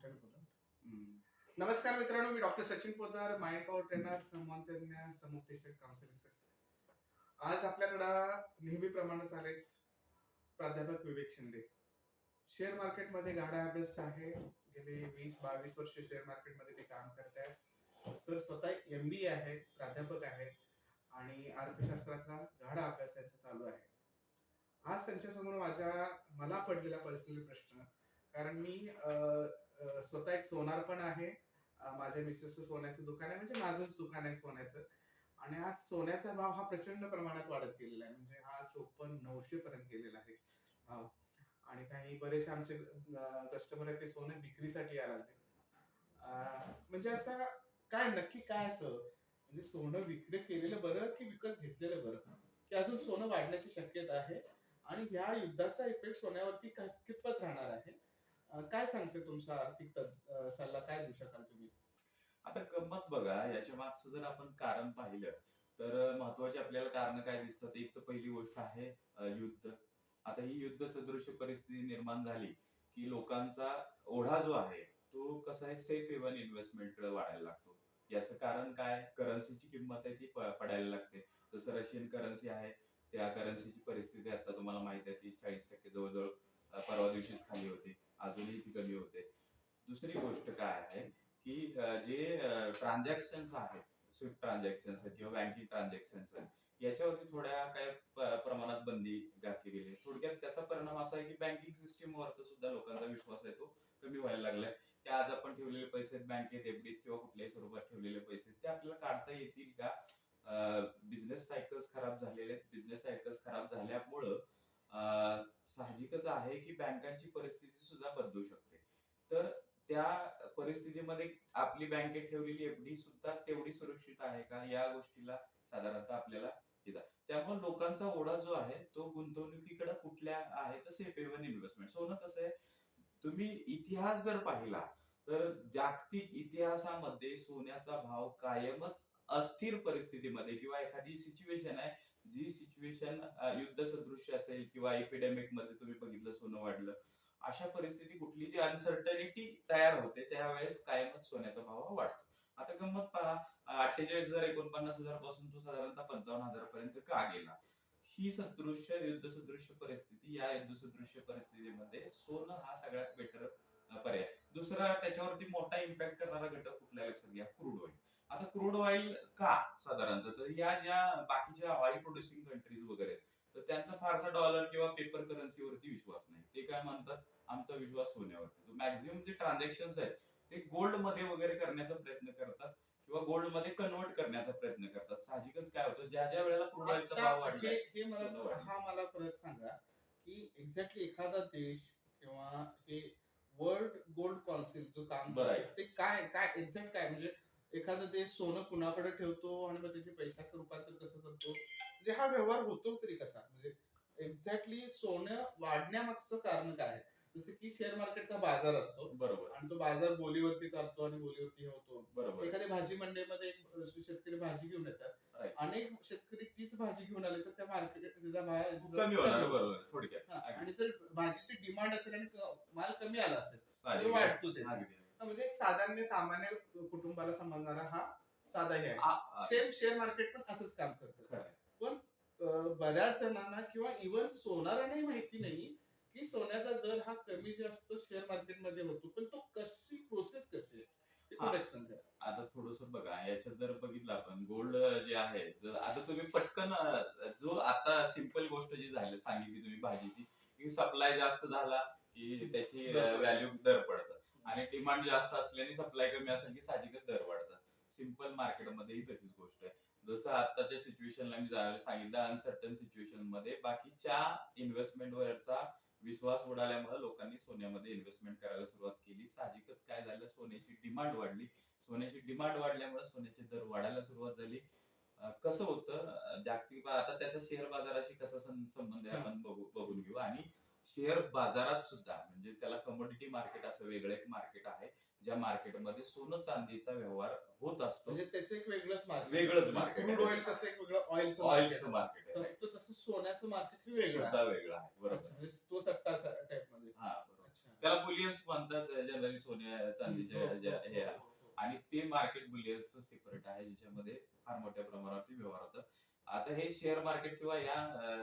मोठ्याने बोला. नमस्कार मित्रांनो, मी doctor Sachin Podar, mind power trainer, संवादतज्ञ, समुपदेशक, काउन्सिलिंग. आज आपल्याकडं नेहमीप्रमाणेच आलेत प्राध्यापक विवेक शिंदे. शेअर मार्केटमध्ये गाढा अभ्यास आहे. गेले 20-22 वर्ष शेअर मार्केटमध्ये ते काम करतायत. तर स्वतः MBA आहेत, प्राध्यापक आहेत आणि अर्थशास्त्रातला गाढा अभ्यास त्यांचा चालू आहे. आज त्यांच्यासमोर मला पडलेला पर्सनली प्रश्न, कारण मी स्वतः एक सोनार पण आहे. माझ्या मिसेसचं सोन्याचं दुकान आहे, म्हणजे माझंच दुकान आहे सोन्याचं. आणि आज सोन्याचा भाव हा प्रचंड प्रमाणात वाढत गेलेला आहे. म्हणजे हा 5400-900 पर्यंत गेलेला आहे भाव. आणि काही बरेचसे आमचे कस्टमर आहेत, ते सोने विक्रीसाठी यायला लागले. म्हणजे असं काय नक्की काय असं, म्हणजे सोनं विक्री केलेलं बरं की विकत घेतलेलं बरं, की अजून सोनं वाढण्याची शक्यता आहे आणि ह्या युद्धाचा इफेक्ट सोन्यावरती कितपत राहणार आहे? काय सांगते तुमचा आर्थिक सल्ला, काय देऊ शकाल तुम्ही? आता गंमत बघा, याच्या मागचं जर आपण कारण पाहिलं तर महत्वाची आपल्याला कारण काय दिसतात. एक तर पहिली गोष्ट आहे युद्ध. आता ही युद्ध सदृश परिस्थिती निर्माण झाली की लोकांचा ओढा जो आहे तो कसा आहे, सेफ हेवन इन्व्हेस्टमेंट कडे वाढायला लागतो. याचं कारण काय, करन्सीची किंमत आहे ती पडायला लागते. जसं रशियन करन्सी आहे, त्या करन्सीची परिस्थिती आता तुम्हाला माहिती आहे 30-40% जवळजवळ परवा दिवशीच खाली होती, अजूनही ती कमी होते. दुसरी गोष्ट काय आहे की जे ट्रान्झॅक्शन आहेत, स्विफ्ट ट्रान्झॅक्शन किंवा बँकिंग ट्रान्झॅक्शन याच्यावरती थोड्या काही प्रमाणात बंदी घातली गेली. थोडक्यात त्याचा परिणाम असा आहे की बँकिंग सिस्टीमवरचा सुद्धा लोकांचा विश्वास आहे तो कमी व्हायला लागलाय. की आज आपण ठेवलेले पैसे बँकेत, एफडीत किंवा कुठल्याही स्वरूपात ठेवलेले पैसे ते आपल्याला काढता येतील का? बिझनेस सायकल्स खराब झालेले आहेत. बिझनेस सायकल्स खराब झाल्यामुळं साहजिकच आहे की बँकांची परिस्थिती सुद्धा बदलू शकते. तर त्या परिस्थितीमध्ये आपली बँकेत ठेवलेली एफडी सुद्धा तेवढी सुरक्षित आहे का, या गोष्टीला साधारणतः आपल्याला त्यामुळे लोकांचा ओढा जो आहे तो गुंतवणुकीकडे कुठल्या आहे तर सेफ हेवन इन्व्हेस्टमेंट. सोनं कसं आहे, तुम्ही इतिहास जर पाहिला तर जागतिक इतिहासामध्ये सोन्याचा भाव कायमच अस्थिर परिस्थितीमध्ये किंवा एखादी सिच्युएशन आहे, जी सिच्युएशन युद्ध सदृश असेल किंवा एपिडेमिक मध्ये तुम्ही बघितलं सोनं वाढलं, अशा परिस्थिती कुठली जी अनसर्टनिटी तयार होते त्यावेळेस कायमच सोन्याचा भाव वाढतो. आता गंमत पहा, 48,000-49,000 पासून तो साधारणतः 55,000 पर्यंत का गेला. ही सदृश्य युद्ध सदृश्य परिस्थिती, या युद्ध सदृश्य परिस्थितीमध्ये सोनं हा सगळ्यात बेटर पर्याय. दुसरा त्याच्यावरती मोठा इम्पॅक्ट करणारा घटक कुठला लक्षात घ्या, क्रूड ऑइल. आता क्रूड ऑइल का साधारणतः, तर या ज्या बाकीच्या ऑइल प्रोड्युसिंग कंट्रीज वगैरे तर त्यांचा फारसा डॉलर किंवा पेपर करन्सीवरती विश्वास नाही. ते काय म्हणतात, आमचा विश्वास सोन्यावरती. मॅक्झिमम जे ट्रान्झॅक्शन आहेत ते गोल्ड मध्ये वगैरे करण्याचा प्रयत्न करतात किंवा गोल्ड मध्ये कन्वर्ट करण्याचा प्रयत्न करतात. साहजिकच काय होतं, ज्या ज्या वेळेला क्रूड ऑइलचा भाव वाढला, मला फरक सांगा की एक्झॅक्टली एखादा देश किंवा हे वर्ल्ड गोल्ड कौन्सिल जो काम करतो ते काय काय एक्झॅक्ट काय, म्हणजे एखादा देश सोनं कुणाकडे ठेवतो आणि मग त्याचे पैशाचं रूपांतर कसं करतो, म्हणजे हा व्यवहार होतो तरी कसा, म्हणजे एक्झॅक्टली सोनं वाढण्यामागचं कारण काय आहे? जसं की शेअर मार्केटचा बाजार असतो, बरोबर, आणि तो बाजार बोलीवरती चालतो आणि बोलीवरती होतो. बरोबर. एखाद्या भाजी मंडईमध्ये एक शेतकरी भाजी घेऊन येतात, अनेक शेतकरी तीच भाजी घेऊन आले तर त्या मार्केट कमी होणार. बरोबर, थोडक्यात. आणि जर भाजीची डिमांड असेल आणि माल कमी आला असेल तर वाढतो त्याचा. म्हणजे एक सामान्य कुटुंबाला समजणारा हा साधा हे आहे. सेम शेअर मार्केट पण असंच काम करतं. पण बऱ्याच जणांना किंवा इव्हन सोनारांनाही माहिती नाही की सोन्याचा दर हा कमी जास्त शेअर मार्केटमध्ये होतो, पण तो कशी प्रोसेस कशी आहे ते थोडं एक्सप्लेन करा. आता थोडस बघा, याच्यात जर बघितलं आपण गोल्ड जे आहे, आता तुम्ही पटकन जो आता सिंपल गोष्ट जी झाली सांगितली तुम्ही भाजीची, की सप्लाय जास्त झाला की त्याची व्हॅल्यू दर पडतात, आणि डिमांड जास्त असल्याने सप्लाय कमी असेल की साहजिकच दर वाढतात. सिंपल मार्केटमध्येही तशीच गोष्ट आहे. जसं आताच्या सिच्युएशनला मी सांगितलं, अनसर्टन सिच्युएशन मध्ये बाकीच्या इन्व्हेस्टमेंट वरचा विश्वास उडाल्यामुळे लोकांनी सोन्यामध्ये इन्व्हेस्टमेंट करायला सुरुवात केली. साहजिकच काय झालं, सोन्याची डिमांड वाढली. सोन्याची डिमांड वाढल्यामुळे सोन्याचे दर वाढायला सुरुवात झाली. कसं होतं जागतिक, आता त्याचा शेअर बाजाराशी कसा संबंध आहे आपण बघून घेऊ. आणि शेअर बाजारात सुद्धा, म्हणजे त्याला कमोडिटी मार्केट असं वेगळं एक मार्केट आहे, ज्या मार्केटमध्ये सोनं चांदीचा व्यवहार होत असतो. म्हणजे त्याचं एक वेगळंच मार्केट. क्रूड ऑइल कसं एक वेगळं ऑइलचं मार्केट आहे, तर तसं सोन्याचं मार्केट वेगळं आहे. बरोबर, तो सट्टा टाइप मध्ये. हा, बरोबर. त्याला बुलियन्स म्हणतात जनरली सोन्या चांदीच्या हे आणि ते मार्केट बुलियन्स सेपरेट आहे ज्याच्यामध्ये फार मोठ्या प्रमाणावरती व्यवहार होतात. आता हे शेअर मार्केट किंवा या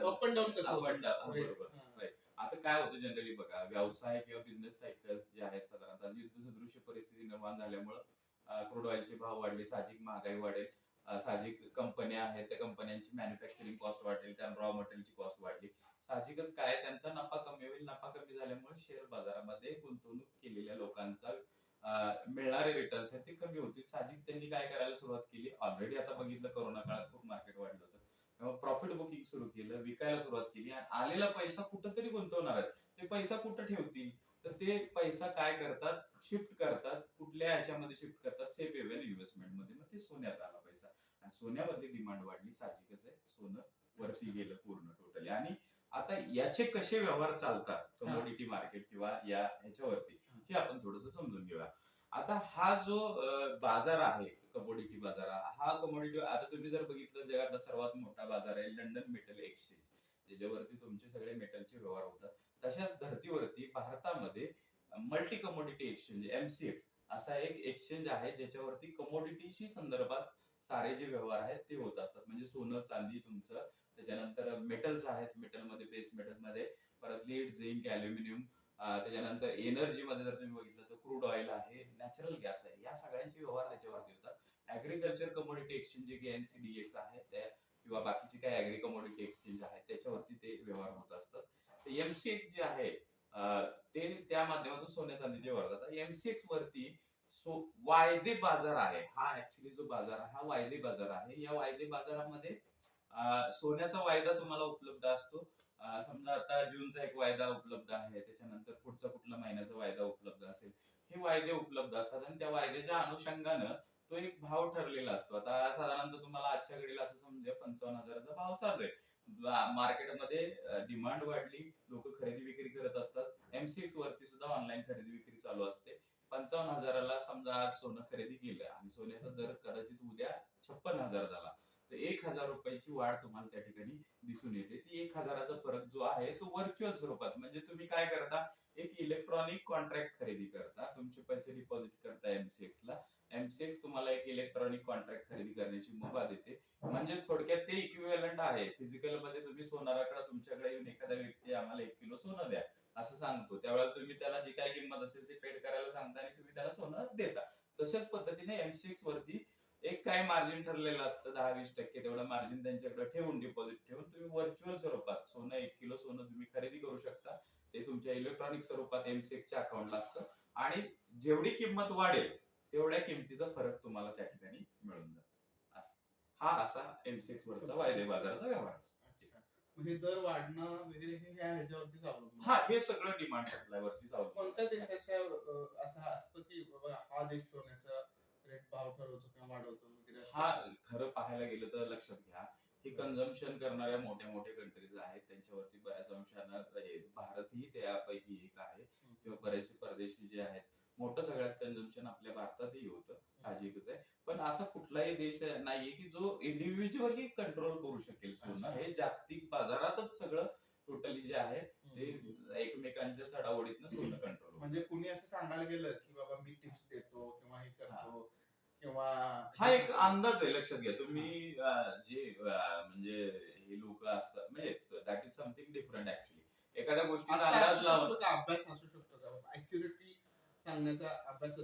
अप अँड डाऊन कसं होतं? बरोबर. Right. आता काय होतं जनरली बघा, व्यवसाय किंवा बिझनेस सायकल्स जे आहेत साधारणतः युद्धसदृश्य परिस्थिती निर्माण झाल्यामुळं क्रूड ऑइलचे भाव वाढले, साहजिक महागाई वाढेल, साहजिक कंपन्या आहेत त्या कंपन्यांची मॅन्युफॅक्चरिंग कॉस्ट वाढेल, त्या रॉ मटेरियलची कॉस्ट वाढली. साहजिकच काय त्यांचा नफा कमी होईल, नफा कमी झाल्यामुळे शेअर बाजारामध्ये गुंतवणूक केलेल्या लोकांचा मिळणारे रिटर्न्स आहेत ते कमी होतील. साहजिक त्यांनी काय करायला सुरुवात केली, ऑलरेडी आता बघितलं कोरोना काळात खूप मार्केट वाढलं होतं, तेव्हा प्रॉफिट बुकिंग सुरू केलं, विकायला सुरुवात केली आणि आलेला पैसा कुठंतरी गुंतवणार आहेत. ते पैसा कुठं ठेवतील, तर ते पैसा काय करतात, शिफ्ट करतात. कुठल्या ह्याच्यामध्ये शिफ्ट करतात, सेफ हेवन इन्व्हेस्टमेंट मध्ये. मग ते सोन्यात आला पैसा आणि सोन्यामधली डिमांड वाढली. साहजिकच आहे, सोनं वरती गेलं पूर्ण टोटली. आणि आता याचे कसे व्यवहार चालतात कमोडिटी मार्केट किंवा या ह्याच्यावरती, हे आपण थोडंसं समजून घेऊया. आता हा जो बाजार आहे कमोडिटी बाजार, हा कमोडिटी आता तुम्ही जर बघितलं जगातला सर्वात मोठा बाजार आहे लंडन मेटल एक्सचेंज, ज्याच्यावरती तुमचे सगळे मेटलचे व्यवहार होतात. तशाच धर्तीवरती भारतामध्ये मल्टी कमोडिटी एक्सचेंज MCX असा एक एक्सचेंज आहे ज्याच्यावरती कमोडिटीशी संदर्भात सारे जे व्यवहार आहेत ते होत असतात. म्हणजे सोनं चांदी तुमचं, त्याच्यानंतर मेटल्स आहेत, मेटलमध्ये बेस मेटलमध्ये परत लीड झिंक अल्युमिनियम, त्याच्यानंतर एनर्जी मध्ये जर तुम्ही बघितलं तर क्रूड ऑइल आहे, नॅचरल गॅस आहे, या सगळ्यांचे व्यवहार त्याच्यावरती होतात. ऍग्रिकल्चर कमोडिटी एक्सचेंज जे NCDX आहे त्या किंवा बाकीचे काही ऍग्री कमोडिटी एक्सचेंज आहेत त्याच्यावरती ते व्यवहार होत असतात. MCX जे आहे ते त्या माध्यमातून सोन्या चांदीचे व्यवहार होतात. MCX वरती वायदे बाजार आहे, हा ऍक्च्युली जो बाजार आहे हा वायदे बाजार आहे. या वायदे बाजारामध्ये सोन्याचा वायदा तुम्हाला उपलब्ध असतो. समजा आता जूनचा एक वायदा उपलब्ध आहे, त्याच्यानंतर पुढचा कुठला महिन्याचा वायदा उपलब्ध असेल, हे वायदे उपलब्ध असतात आणि त्या वायद्याच्या अनुषंगानं तो एक भाव ठरलेला असतो. आता साधारणतः तुम्हाला आजच्या घडीला असं समजा 55,000चा भाव चालू आहे. मार्केटमध्ये डिमांड वाढली, लोक खरेदी विक्री करत असतात. MCX वरती सुद्धा ऑनलाईन खरेदी विक्री चालू असते. 55,000ला समजा आज सोनं खरेदी केलं आणि सोन्याचा दर कदाचित उद्या 56,000 झाला, तर 1,000 रुपयाची वाढ तुम्हाला त्या ठिकाणी दिसून येते. ती 1,000चा फरक जो आहे तो व्हर्च्युअल स्वरूपात, म्हणजे तुम्ही काय करता, एक इलेक्ट्रॉनिक कॉन्ट्रॅक्ट खरेदी करता, तुमचे पैसे डिपॉझिट करता MCX ला. MCX तुम्हाला एक इलेक्ट्रॉनिक कॉन्ट्रॅक्ट खरेदी करण्याची मुभा देते. म्हणजे थोडक्यात ते इक्विव्हॅलंट आहे. फिजिकल मध्ये तुम्ही सोनाराकडे तुमच्याकडे येऊन एखादा व्यक्ती आम्हाला 1 किलो सोनं द्या असं सांगतो, त्यावेळेला तुम्ही त्याला जी काय किंमत असेल ते पेड करायला सांगता आणि तुम्ही त्याला सोनं देता. तशाच पद्धतीने MCX वरती एक काय मार्जिन ठरलेलं असतं, 10-20% तेवढं मार्जिन त्यांच्याकडे ठेवून, डिपॉझिट ठेवून तुम्ही व्हर्च्युअल स्वरूपात सोनं 1 किलो सोनं तुम्ही खरेदी करू शकता. ते तुमच्या इलेक्ट्रॉनिक स्वरूपात MCXच्या अकाउंटला असतं आणि जेवढी किंमत वाढेल तेवढ्या किमतीचा फरक तुम्हाला त्या ठिकाणी मिळून जातो. हा असा MCX वरचा वायदे बाजाराचा व्यवहार असतो. हे दर वाढणं वगैरे हे ह्याच्यावरतीच अवलंबून. हा, हे सगळं डिमांड सप्लायवरतीच अवलंबून. कोणत्या देशाच्या असं असतं की बाबा हा देश सोन्याचा रेट भाव ठरवतो किंवा वाढवतो वगैरे? हा, खरं पाहायला गेलं तर लक्षात घ्या, ही कन्झम्पशन करणाऱ्या मोठ्या मोठ्या कंट्रीज आहेत, त्यांच्यावरती बऱ्याच अंशानं भारतही त्यापैकी एक आहे किंवा बरेचसे परदेशी जे आहेत. मोठं सगळ्यात कन्झम्पशन आपल्या भारतातही होतं, साहजिकच आहे. पण असा कुठलाही देश नाहीये की जो इंडिव्हिज्युअली कंट्रोल करू शकेल सोनं. हे जागतिक बाजारातच सगळं टोटली जे आहे ते एकमेकांच्या चढाओढीतनं सोनं कंट्रोल. म्हणजे कुणी असं सांगायला गेलं की बाबा मी टिप्स देतो किंवा हे करतो किंवा हा एक अंदाज आहे, लक्षात घ्या तुम्ही. जे म्हणजे हे लोक असतात, म्हणजे that is something different actually. एखाद्या गोष्टीचा अंदाज लावून अभ्यास असू शकतो का, ऍक्युरेटली सांगण्याचा अभ्यास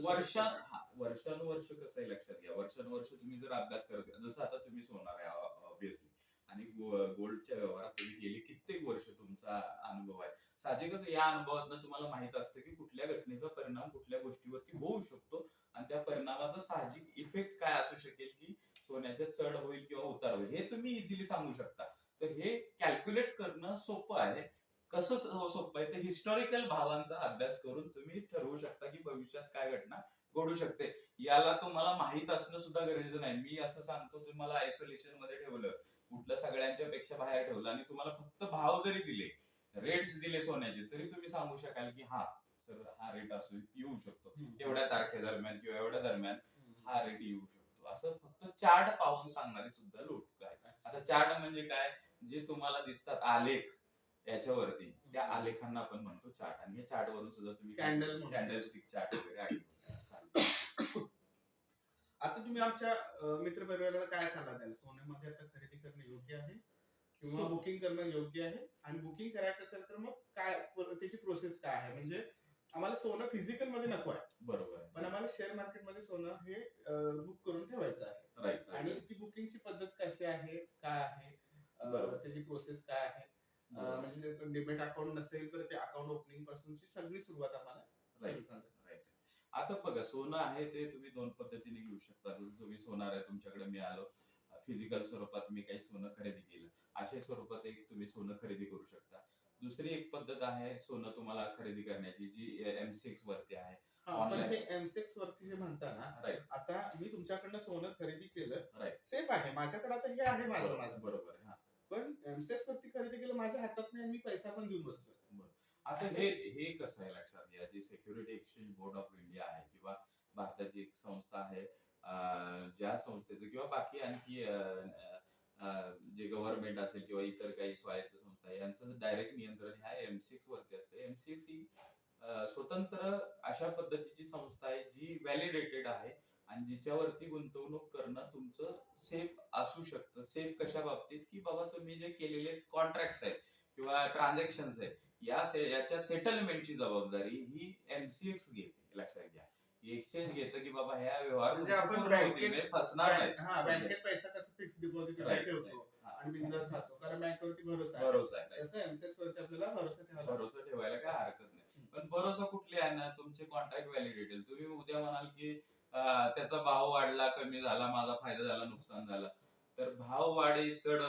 वर्षानुवर्ष कसं आहे लक्षात घ्या, वर्षानुवर्ष तुम्ही जर अभ्यास करत, जसं आता तुम्ही सोनार आहे ऑब्विसली, आणि गोल्डच्या व्यवहारात तुम्ही गेले कित्येक वर्ष तुमचा अनुभव आहे. साहजिकच या अनुभवातून तुम्हाला माहित असतं की कुठल्या घटनेचा परिणाम कुठल्या गोष्टीवरती होऊ शकतो आणि त्या परिणामाचा साहजिक इफेक्ट काय असू शकेल, की सोन्याच्या चढ होईल किंवा उतार होईल, हे तुम्ही इझिली सांगू शकता. तर हे कॅल्क्युलेट करणं सोपं आहे. कसं सोपं आहे, तर हिस्टॉरिकल भावांचा अभ्यास करून तुम्ही ठरवू शकता की भविष्यात काय घटना घडू शकते. याला तुम्हाला माहित असणं सुद्धा गरजेचं नाही. मी असं सांगतो, तुम्हाला आयसोलेशन मध्ये ठेवलं, कुठलं सगळ्यांच्या पेक्षा बाहेर ठेवलं आणि तुम्हाला फक्त भाव जरी दिले, रेट्स दिले सोन्याचे, तरी तुम्ही सांगू शकाल की हा सर हा रेट असू येऊ शकतो, एवढ्या तारखेदरम्यान किंवा एवढ्या दरम्यान हा रेट येऊ शकतो. असं फक्त चार्ट पाहून सांगणारे सुद्धा लोक आहेत. आता चार्ट म्हणजे काय, जे तुम्हाला दिसतात आलेख याच्यावरती, त्या आलेखांना आपण म्हणतो चार्ट. आणि हे चार्ट वरून सुद्धा तुम्ही कॅन्डल स्टिक चार्ट वगैरे आठवू. आता तुम्ही आमच्या मित्रपरिवाराला काय सल्ला द्याल? सोन्यामध्ये आता खरेदी करणं योग्य आहे किंवा बुकिंग करणं योग्य आहे? आणि बुकिंग करायचं असेल तर मग काय त्याची प्रोसेस काय आहे? म्हणजे आम्हाला सोनं फिजिकल मध्ये नको आहे, बरोबर आहे. पण आम्हाला शेअर मार्केटमध्ये सोनं हे बुक करून ठेवायचं आहे. राईट. आणि ती बुकिंगची पद्धत कशी आहे, काय आहे, बरोबर. त्याची प्रोसेस काय आहे? म्हणजे डिमेट अकाउंट नसेल तर ते अकाउंट ओपनिंग पासूनची सगळी सुरुवात आम्हाला सांगा. राईट. आता बघा, सोनं आहे ते तुम्ही दोन पद्धतीने घेऊ शकता. जसं तुम्ही सोनार आहे, तुमच्याकडे मिळालं फिजिकल स्वरूपात, मी काही सोनं खरेदी केलं, अशा स्वरूपात एक तुम्ही सोनं खरेदी करू शकता. दुसरी एक पद्धत आहे सोनं तुम्हाला खरेदी करण्याची, जी M6 वरती आहे. पण हे M6 वरती जे म्हणता ना, राईट. आता मी तुमच्याकडनं सोनं खरेदी केलं, राईट. सेफ आहे माझ्याकडे, आता हे आहे माझं. बरोबर आहे. पण M6 वरती खरेदी केलं माझ्या हातात नाही, मी पैसा पण देऊन बसलो. आता हे कसं आहे लक्षात घ्या, जी security exchange board of India आहे किंवा भारताची एक संस्था आहे, ज्या संस्थेचं किंवा बाकी आणखी जे गव्हर्नमेंट असेल किंवा इतर काही स्वायत्त संस्था आहे, यांचं डायरेक्ट नियंत्रण ह्या M6 वरती असते. M6 ही स्वतंत्र अशा पद्धतीची संस्था आहे जी व्हॅलिडेटेड आहे आणि जिच्यावरती गुंतवणूक करणं तुमचं सेफ असू शकतं. सेफ कशा बाबतीत, की बाबा तुम्ही जे केलेले कॉन्ट्रॅक्ट्स आहेत किंवा ट्रान्झॅक्शन आहेत, याच्या सेटलमेंटची जबाबदारी ही M6 घेते. लक्षात घ्या, एक्सचेंज घेतं की बाबा ह्या व्यवहार म्हणजे आपण फसणार नाही. बँकेत पैसा कसं फिक्स डिपॉझिट ठेवतो आणि बिंदास राहतो, कारण बँकेवरती भरोसा आहे. तसं M6 वरती आपल्याला भरोसा ठेवायला काय हरकत नाही. पण भरोसा कुठले आहे ना, तुमचे कॉन्ट्रॅक्ट व्हॅलिडेटेड. तुम्ही उद्या म्हणाल की त्याचा भाव वाढला, कमी झाला, माझा फायदा झाला, नुकसान झालं, तर भाव वाढी चढ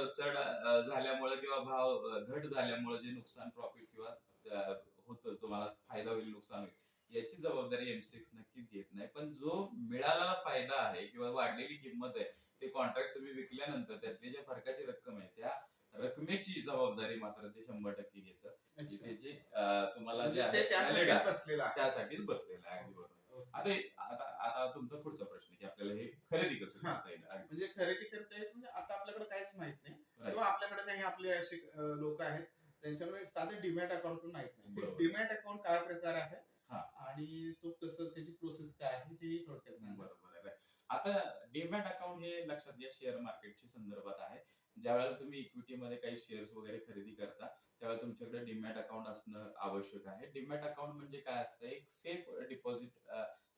झाल्यामुळे किंवा भाव घट झाल्यामुळे जे नुकसान प्रॉफिट किंवा होतं, तुम्हाला फायदा होईल, नुकसान होईल, याची जबाबदारी M6 नक्कीच घेत नाही. पण जो मिळालेला फायदा आहे किंवा वाढलेली किंमत आहे, ते कॉन्ट्रॅक्ट तुम्ही विकल्यानंतर त्यातली ज्या फरकाची रक्कम आहे, त्या रकमेची जबाबदारी मात्र ते 100% घेतं. त्याची तुम्हाला जे आहे त्यासाठीच बसलेलं आहे. अगदी बरोबर. आता तुमचा पुढचा प्रश्न, की आपल्याला हे खरेदी कसं करता येईल? म्हणजे खरेदी करता येईल, म्हणजे आता आपल्याकडे काहीच माहित नाही किंवा आपल्याकडे काही आपले असे लोक आहेत त्यांच्याकडे साधे डीमॅट अकाउंट पण माहित नाही. डीमॅट अकाउंट काय प्रकार आहे आणि तो कसं, त्याची प्रोसेस काय आहे ती थोडक्यात सांगा. बरोबर आहे. आता डीमॅट अकाउंट हे लक्षात घ्या, शेअर मार्केटच्या संदर्भात आहे. ज्यावेळेला तुम्ही इक्विटीमध्ये काही शेअर्स वगैरे खरेदी करता, त्यावेळेला तुमच्याकडे डीमॅट अकाउंट असणं आवश्यक आहे. डीमॅट अकाउंट म्हणजे काय असतं? एक सेफ डिपॉझिट,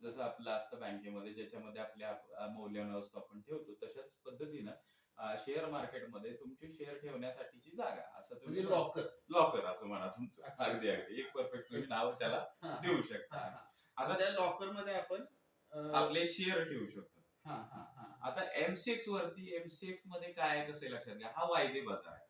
जसं आपलं असतं बँकेमध्ये, ज्याच्यामध्ये आपल्या मौल्यवान वस्तू आपण ठेवतो, तशाच पद्धतीनं शेअर मार्केटमध्ये तुमचे शेअर ठेवण्यासाठीची जागा, असं तुम्ही लॉकर असं म्हणा तुमचं. अगदी एक परफेक्ट तुम्ही नाव त्याला देऊ शकता. आता त्या लॉकर मध्ये आपण आपले शेअर ठेवू शकतो. आता M6 वरती, M6 मध्ये काय कसं लक्षात घ्या, हा वायदे बाजार आहे.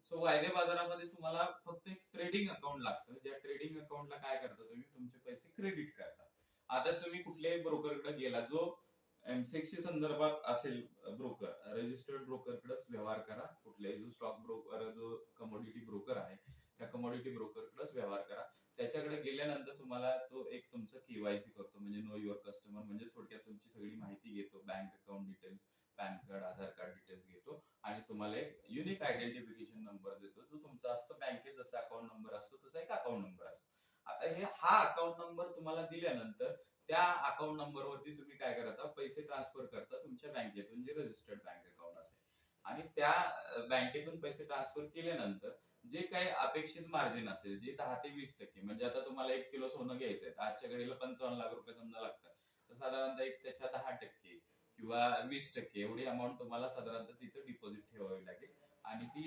सो वायदे बाजारामध्ये तुम्हाला फक्त एक ट्रेडिंग अकाउंट लागतं. ज्या ट्रेडिंग अकाउंटला काय करता, तुम्ही तुमचे पैसे क्रेडिट करता. आता तुम्ही कुठल्याही ब्रोकरकडे गेला, जो M6 संदर्भात असेल ब्रोकर, रजिस्टर्ड ब्रोकरकडेच व्यवहार करा. कुठल्याही जो स्टॉक ब्रोकर, जो कमोडिटी ब्रोकर आहे, त्या कमोडिटी ब्रोकरकडेच व्यवहार करा. त्याच्याकडे गेल्यानंतर तुम्हाला तो एक तुमचं KYC करतो, म्हणजे नो युअर कस्टमर, म्हणजे थोडक्यात तुमची सगळी माहिती घेतो, bank account details, PAN card, Aadhaar card details घेतो आणि तुम्हाला एक युनिक आयडेंटिफिकेशन नंबर देतो, जो तुमचा असतो. बँकेत जसा अकाउंट नंबर असतो तसा एक अकाउंट नंबर असतो. आता हा अकाउंट नंबर तुम्हाला दिल्यानंतर त्या अकाउंट नंबरवरती तुम्ही काय करता, पैसे ट्रान्सफर करता तुमच्या बँकेतून, जे रजिस्टर्ड बँक अकाउंट असेल. आणि त्या बँकेतून पैसे ट्रान्सफर केल्यानंतर जे काही अपेक्षित मार्जिन असेल, जे 10 ते 20%, म्हणजे आता तुम्हाला 1 किलो सोनं घ्यायचंय, आजच्या घडीला 55 लाख रुपये समजा लागतात, तर साधारणतः एक त्याच्या 10% किंवा 20% एवढी अमाऊंट तुम्हाला साधारणतः तिथं डिपॉझिट ठेवावी लागेल. आणि ती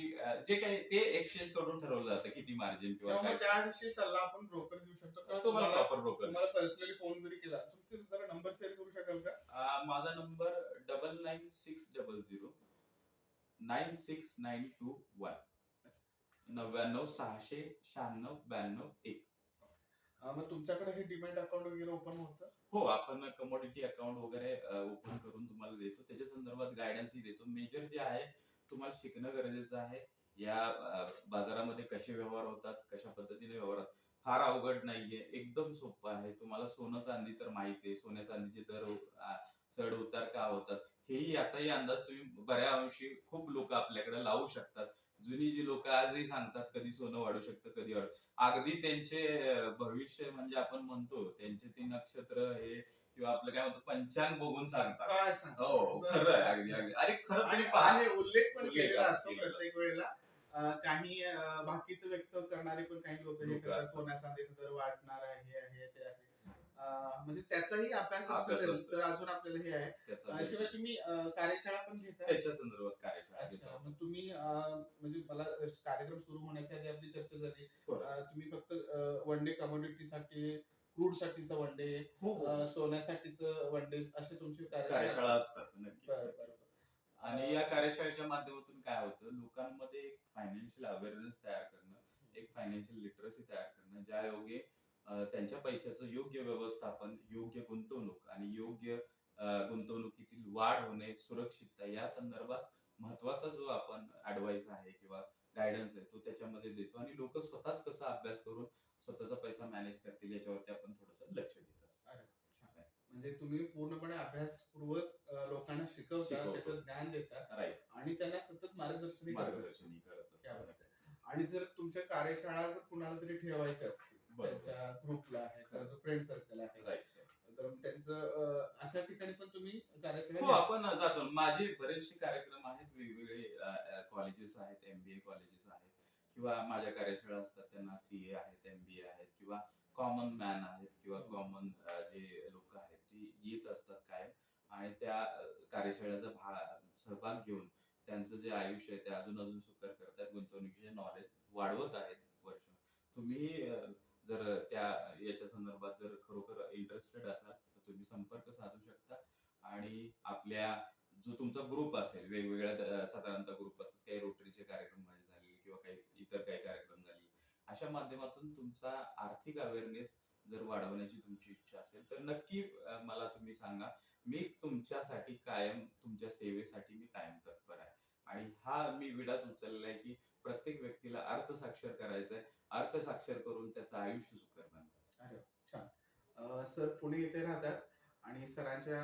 जे काही ते एक्सचेंज करून ठरवलं जातं, किती मार्जिन किंवा काय. त्याविषयी सल्ला आपण ब्रोकर देऊ शकतो. तुम्हाला प्रॉपर ब्रोकर, तुम्हाला पर्सनली फोन जरी केला, तुमचे जरा नंबर शेअर करू शकाल का? माझा नंबर 9960096921 9960969691. मग तुमच्याकडे हे डिमॅट अकाउंट वगैरे ओपन होतं? हो, आपण कमोडिटी अकाउंट वगैरे ओपन करून तुम्हाला देतो. त्याच्या संदर्भात गायडन्सही देतो. मेजर जे आहे तुम्हाला शिकणं गरजेचं आहे. या बाजारामध्ये कसे व्यवहार होतात, कशा पद्धतीने व्यवहार होतात, फार अवघड नाहीये, एकदम सोपं आहे. तुम्हाला सोनं चांदी तर माहिती आहे, सोन्या चांदीचे दर चढ उतार का होतात, हेही याचाही अंदाज तुम्ही बऱ्या अंशी खूप लोक आपल्याकडे लावू शकतात. जुनी जी लोक आजही सांगतात कधी सोनं वाढू शकतं, कधी वाढू. अगदी त्यांचे भविष्य म्हणजे आपण म्हणतो त्यांचे ते नक्षत्र हे किंवा आपलं काय म्हणतो पंचांग बघून सांगतात. काय सांगता? हो, बरं, खरं आहे. बरं. अगदी अगदी अरे खरं आणि तुम्ही पहा. आहे उल्लेख पण उल्लेख केलेला असतो केलेला प्रत्येक असतो. वेळेला. काही भाकीत व्यक्त करणारे पण काही लोक हे लोकं करतात, असतात. सोन्या चांदीचा दर वाढणार आहे, हे आहे ते आहे. म्हणजे त्याचाही अभ्यास अभ्यास असेल असतो. तर अजून आपल्याला हे आहे. त्याचा शिवाय तुम्ही कार्यशाळा पण घेता. त्याच्या संदर्भात कार्यशाळा घेतो अच्छा, आपण. मग तुम्ही म्हणजे मला कार्यक्रम सुरू होण्याच्या आधी आपली चर्चा झाली. बरोबर. तुम्ही फक्त वन डे कमोडिटीसाठी, क्रूड साठीचं वन डे, हो, हो. सोन्यासाठीचं वन डे, असे तुमचे कार्यशाळा असतात नक्कीच. बरं, नक्कीच. बरं. आणि या कार्यशाळेच्या माध्यमातून काय होतं, लोकांमध्ये एक फायनान्शियल अवेअरनेस तयार करणं, एक फायनान्शियल लिटरसी तयार करणं, ज्या योगे त्यांच्या पैशाचं योग्य व्यवस्थापन, योग्य गुंतवणूक आणि योग्य गुंतवणुकीतील वाढ होणे, सुरक्षितता या संदर्भात महत्वाचा जो आपण ऍडवाइस आहे किंवा गायडन्स आहे तो त्याच्यामध्ये देतो आणि लोक स्वतःच कसा अभ्यास करून स्वतःचा पैसा मॅनेज करतील याच्यावरती आपण थोडंसं लक्ष देत असतो. अरे छान. म्हणजे तुम्ही पूर्णपणे अभ्यासपूर्वक लोकांना शिकवता, शिकवतो. त्याचं ज्ञान देता राईट. आणि त्यांना सतत मार्गदर्शनही करत असता. मार्गदर्शनही करत क्या बात असतो. आणि जर तुमच्या कार्यशाळा जर कुणाला तरी ठेवायच्या असतील, बरोबर. त्यांच्या ग्रुपला आहे, त्यांचं फ्रेंड सर्कल आहे, राईट. तर त्यांचं अशा ठिकाणी पण तुम्ही कार्यशाळा हो, घेता. आपण जातो. माझे बरेचसे कार्यक्रम आहेत, वेगवेगळे कॉलेजेस आहेत, MBA कॉलेजेस आहेत किंवा माझ्या कार्यशाळा असतात त्यांना CA आहेत, MBA आहेत किंवा कॉमन मॅन आहेत किंवा कॉमन जे लोक आहेत ते येत असतात कायम आणि त्या कार्यशाळेचा सहभाग घेऊन त्यांचं जे आयुष्य आहे ते अजून अजून सुकर करतात, गुंतवणुकीचे नॉलेज वाढवत आहेत वर्ष. तुम्ही जर त्या याच्या संदर्भात जर खरोखर इंटरेस्टेड असाल तर तुम्ही संपर्क साधू शकता आणि आपल्या जो तुमचा ग्रुप असेल, वेगवेगळ्या साधारणतः ग्रुप असतात, काही रोटरीचे कार्यक्रम माझे झाले किंवा काही इतर काही कार्यक्रम झाले, अशा माध्यमातून तुमचा आर्थिक अवेअरनेस जर वाढवण्याची तुमची इच्छा असेल तर नक्की मला तुम्ही सांगा. मी तुमच्यासाठी कायम, तुमच्या सेवेसाठी मी कायम तत्पर आहे आणि हा मी विडाच उचललेला आहे की प्रत्येक व्यक्तीला अर्थसाक्षर करायचं आहे, अर्थसाक्षर करून त्याचं आयुष्य सुकर बनवायचं. अरे वा, छान. सर पुणे येथे राहतात आणि सरांच्या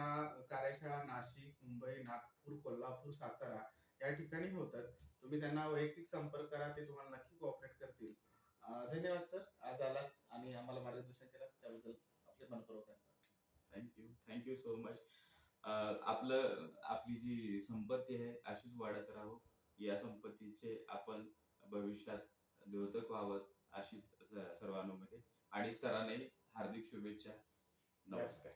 कार्यशाळा नाशिक, मुंबई, नागपूर, कोल्हापूर, सातारा या ठिकाणी होतात. तुम्ही त्यांना वैयक्तिक संपर्क करा, ते तुम्हाला नक्की कोऑपरेट करतील. धन्यवाद सर, आज आलात आणि आम्हाला मार्गदर्शन केलं त्याबद्दल आपले मनपूर्वक आभार. Thank you so much. आपली जी संपत्ती आहे अशीच वाढत राहो. या संपत्तीचे आपण भविष्यात द्योतक व्हावं अशीच सर्वानुमते आणि सरांनाही हार्दिक शुभेच्छा. नमस्कार.